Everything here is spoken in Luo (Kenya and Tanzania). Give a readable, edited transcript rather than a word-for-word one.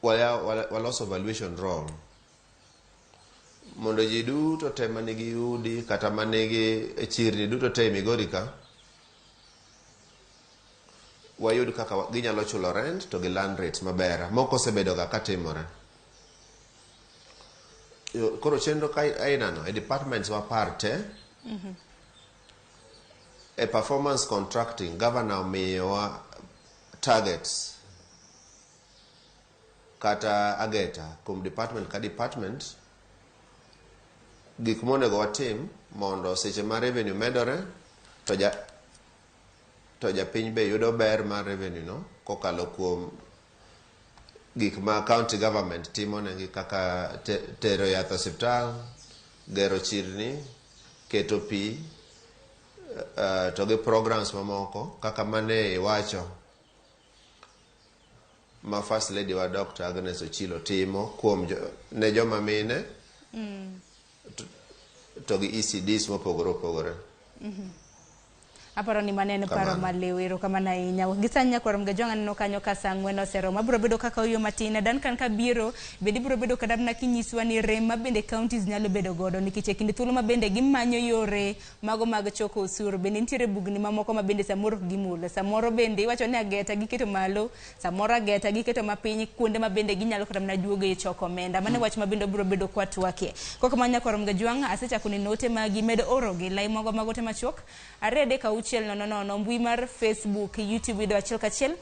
waloso valuation roll mondo ji duto te manigi udi kata manigi chirni duto te Migori ka wayud kaka ginyalo chulo rent to gi land rate maber moko osebedo ga katimore. Koro chenro ka ainano e departments wa parte e performance contracting governor omiyowa targets kata ageta kuom department ka department gik monego watim mondo seche ma revenue medore to japiny be yudo ber mar revenue no kokalo kuom gik ma county government timo negi kaka tero yath osiptal, gero chirni, keto pi, to gi programs mamoko kaka mane iwacho ma First Lady wa Dr. Agnes Ochilo timo kuom ne joma mine to gi ECDs mopogore opogore. Aparo ni manene paro malewero kama na inya gisanya kwarom ga jonga no kanyo ka sangweno sero mabro bedo kaka oyo matina dan kan ka biro bedi bro bedo kada na kinyiswa ni rem mabende counties nyalo bedo godo nikech kinde thuolo mabende gimanyo yore mago mag choko osuru bende ntiere bugni mamoko mabende samoro gimulo samoro bende iwacho ni ageta giketo malo samoro ageta giketo mapiny kuonde mabende ginyalo kata na juogo e choko omenda mane wach mabende bro bedo kwa twake koko manya kwarom ga jonga asecha kuni note magi medo oro gi lai mago magote machok arede ka uchiel no mbui mar Facebook, YouTube video achiel kachiel